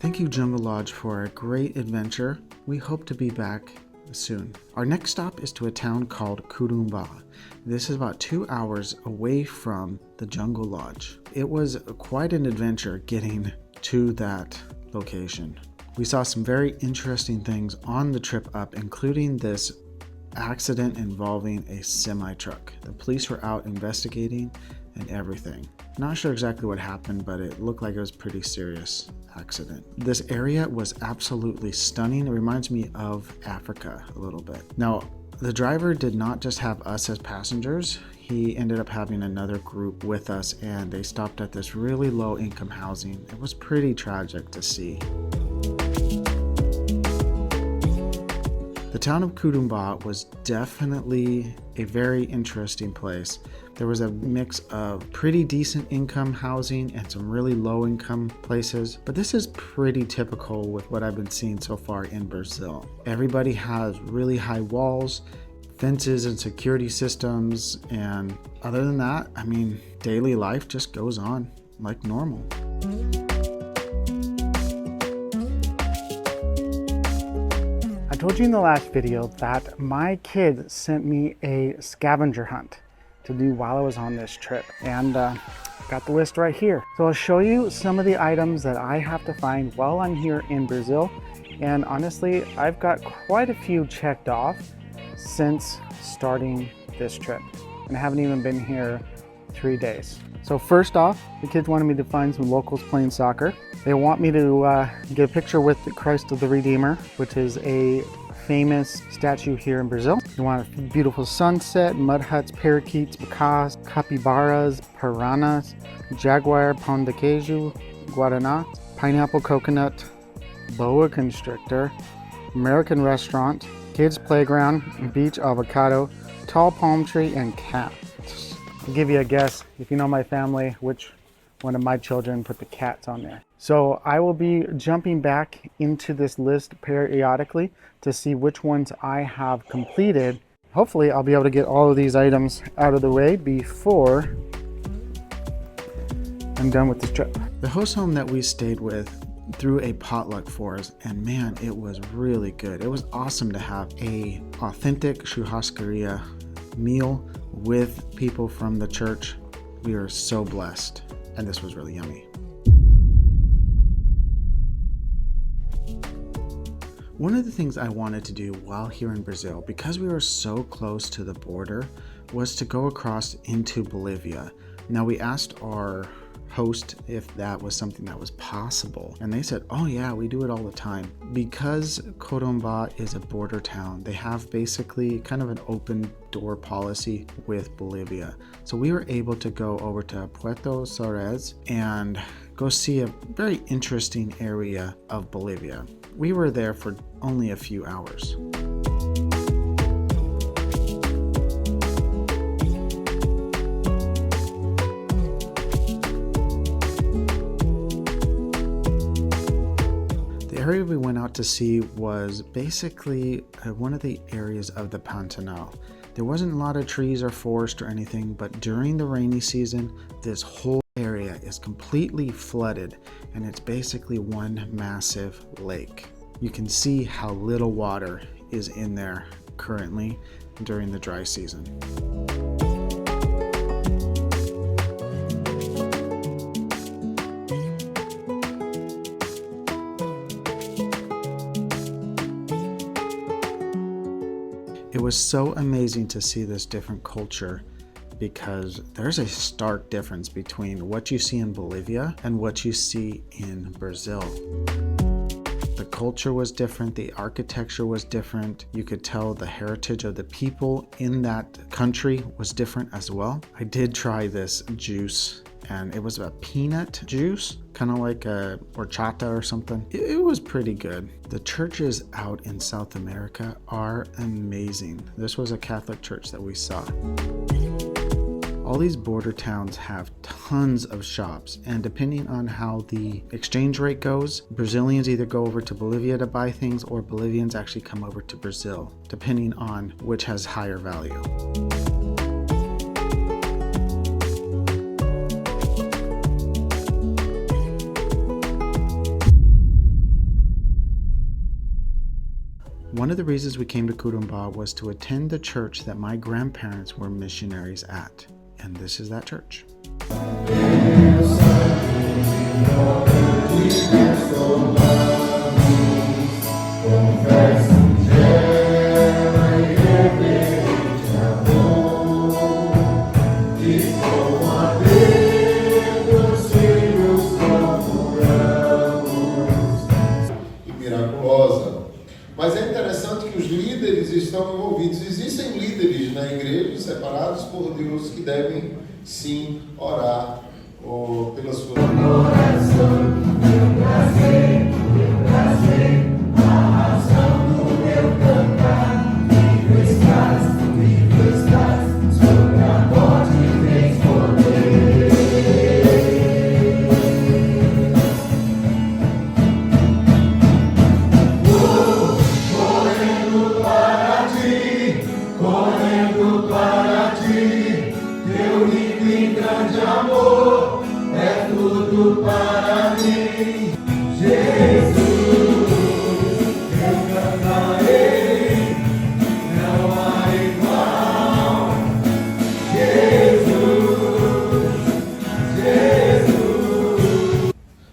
Thank you, Jungle Lodge, for a great adventure. We hope to be back soon. Our next stop is to a town called Corumbá. This is about 2 hours away from the Jungle Lodge. It was quite an adventure getting to that location. We saw some very interesting things on the trip up, including this accident involving a semi-truck. The police were out investigating and everything. Not sure exactly what happened, but it looked like it was a pretty serious accident. This area was absolutely stunning. It reminds me of Africa a little bit. Now, the driver did not just have us as passengers. He ended up having another group with us, and they stopped at this really low income housing. It was pretty tragic to see. The town of Corumbá was definitely a very interesting place. There was a mix of pretty decent income housing and some really low income places, but this is pretty typical with what I've been seeing so far in Brazil. Everybody has really high walls, fences and security systems, and other than that, I mean, daily life just goes on like normal. I told you in the last video that my kid sent me a scavenger hunt to do while I was on this trip, and got the list right here. So I'll show you some of the items that I have to find while I'm here in Brazil, and honestly I've got quite a few checked off since starting this trip, and I haven't even been here 3 days. So first off, the kids wanted me to find some locals playing soccer. They want me to get a picture with the Christ of the Redeemer, which is a famous statue here in Brazil. They want a beautiful sunset, mud huts, parakeets, macaques, capybaras, piranhas, jaguar, pão de queijo, guaraná, pineapple coconut, boa constrictor, American restaurant, kids playground, beach avocado, tall palm tree, and cat. I'll give you a guess, if you know my family, which one of my children put the cats on there. So I will be jumping back into this list periodically to see which ones I have completed. Hopefully I'll be able to get all of these items out of the way before I'm done with this trip. The host home that we stayed with threw a potluck for us, and man, it was really good. It was awesome to have a authentic churrascaria meal with people from the church. We are so blessed, and this was really yummy. One of the things I wanted to do while here in Brazil, because we were so close to the border, was to go across into Bolivia. Now, we asked our host if that was something that was possible, and they said, oh yeah, we do it all the time. Because Corumbá is a border town, they have basically kind of an open door policy with Bolivia. So we were able to go over to Puerto Suárez and go see a very interesting area of Bolivia. We were there for only a few hours. The area we went out to see was basically one of the areas of the Pantanal. There wasn't a lot of trees or forest or anything, but during the rainy season, this whole area is completely flooded, and it's basically one massive lake. You can see how little water is in there currently during the dry season. It was so amazing to see this different culture, because there's a stark difference between what you see in Bolivia and what you see in Brazil. The culture was different, the architecture was different. You could tell the heritage of the people in that country was different as well. I did try this juice, and it was a peanut juice, kind of like a horchata or something. It was pretty good. The churches out in South America are amazing. This was a Catholic church that we saw. All these border towns have tons of shops, and depending on how the exchange rate goes, Brazilians either go over to Bolivia to buy things, or Bolivians actually come over to Brazil, depending on which has higher value. One of the reasons we came to Corumbá was to attend the church that my grandparents were missionaries at, and this is that church. Mas é interessante que os líderes estão envolvidos. Existem líderes na igreja separados por Deus que devem sim orar pela sua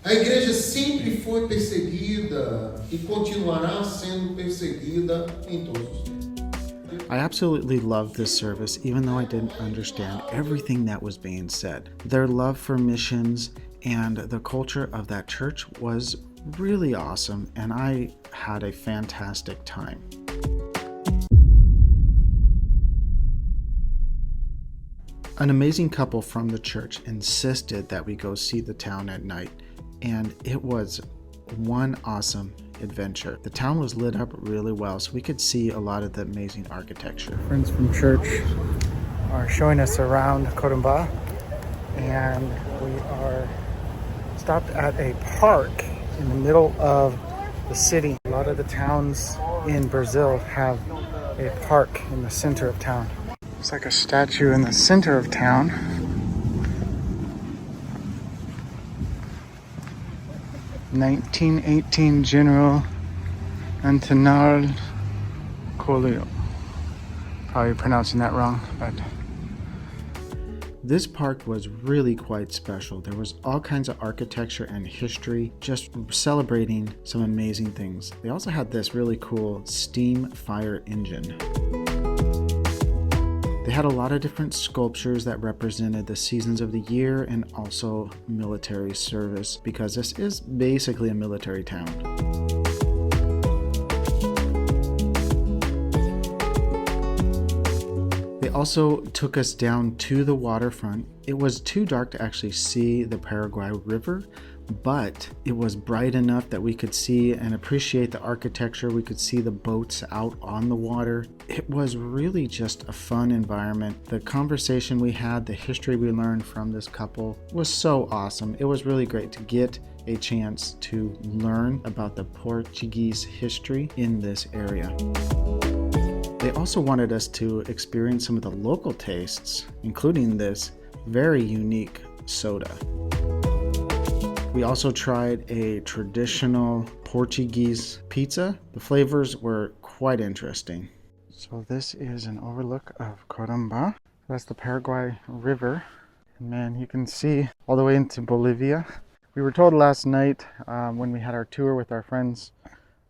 A igreja sempre foi perseguida e continuará sendo perseguida em todos os tempos. I absolutely loved this service, even though I didn't understand everything that was being said. Their love for missions and the culture of that church was really awesome, and I had a fantastic time. An amazing couple from the church insisted that we go see the town at night, and it was one awesome adventure. The town was lit up really well, so we could see a lot of the amazing architecture. Friends from church are showing us around Corumbá, and we are stopped at a park in the middle of the city. A lot of the towns in Brazil have a park in the center of town. It's like a statue in the center of town. (1918) General Antonal Colio. Probably pronouncing that wrong, but this park was really quite special. There was all kinds of architecture and history, just celebrating some amazing things. They also had this really cool steam fire engine. They had a lot of different sculptures that represented the seasons of the year and also military service, because this is basically a military town. They also took us down to the waterfront. It was too dark to actually see the Paraguay River, but it was bright enough that we could see and appreciate the architecture. We could see the boats out on the water. It was really just a fun environment. The conversation we had, the history we learned from this couple was so awesome. It was really great to get a chance to learn about the Portuguese history in this area. They also wanted us to experience some of the local tastes, including this very unique soda. We also tried a traditional Portuguese pizza. The flavors were quite interesting. So this is an overlook of Corumbá. That's the Paraguay River. And man, you can see all the way into Bolivia. We were told last night when we had our tour with our friends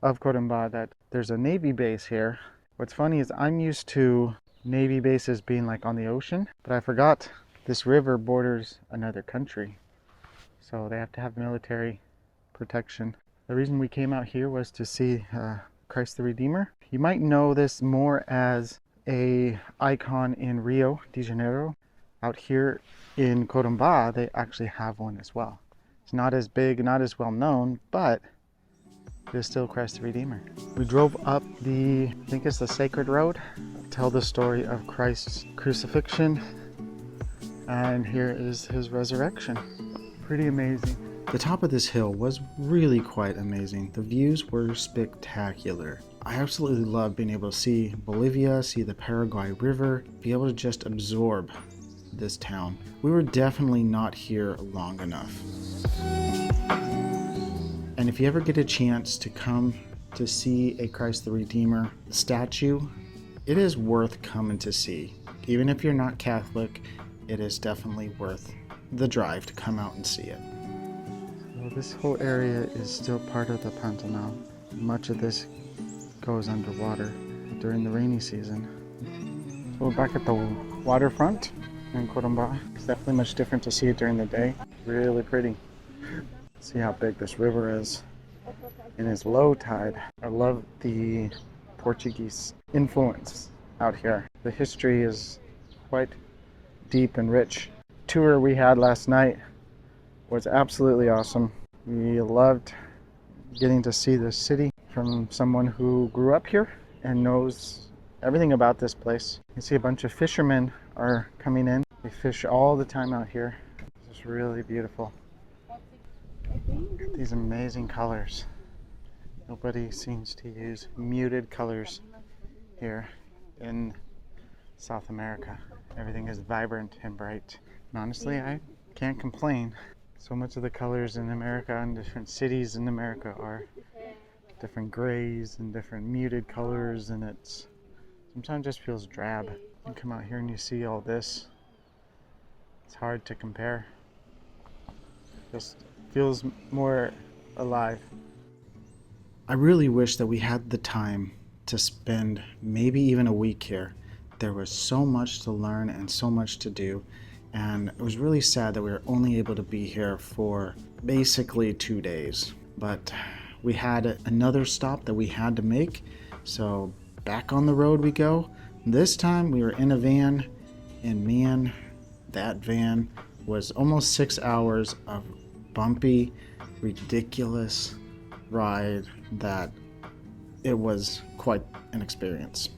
of Corumbá that there's a Navy base here. What's funny is I'm used to Navy bases being like on the ocean, but I forgot this river borders another country. So they have to have military protection. The reason we came out here was to see Christ the Redeemer. You might know this more as a icon in Rio de Janeiro. Out here in Corumbá, they actually have one as well. It's not as big, not as well known, but it's still Christ the Redeemer. We drove up I think it's the Sacred Road, tell the story of Christ's crucifixion, and here is his resurrection. Pretty amazing. The top of this hill was really quite amazing. The views were spectacular. I absolutely love being able to see Bolivia, see the Paraguay River, be able to just absorb this town. We were definitely not here long enough. And if you ever get a chance to come to see a Christ the Redeemer statue, it is worth coming to see. Even if you're not Catholic, it is definitely worth the drive to come out and see it. So this whole area is still part of the Pantanal. Much of this goes underwater during the rainy season. So we're back at the waterfront in Corumbá. It's definitely much different to see it during the day. Really pretty. See how big this river is. And it's low tide. I love the Portuguese influence out here. The history is quite deep and rich. The tour we had last night was absolutely awesome. We loved getting to see the city from someone who grew up here and knows everything about this place. You see a bunch of fishermen are coming in. They fish all the time out here. It's really beautiful. Look at these amazing colors. Nobody seems to use muted colors here in South America. Everything is vibrant and bright. And honestly, I can't complain. So much of the colors in America and different cities in America are different grays and different muted colors, and it's sometimes just feels drab. You come out here and you see all this. It's hard to compare. Just feels more alive. I really wish that we had the time to spend maybe even a week here. There was so much to learn and so much to do, and it was really sad that we were only able to be here for basically 2 days. But we had another stop that we had to make, so back on the road we go. This time we were in a van, and man, that van was almost 6 hours of bumpy, ridiculous ride that it was quite an experience.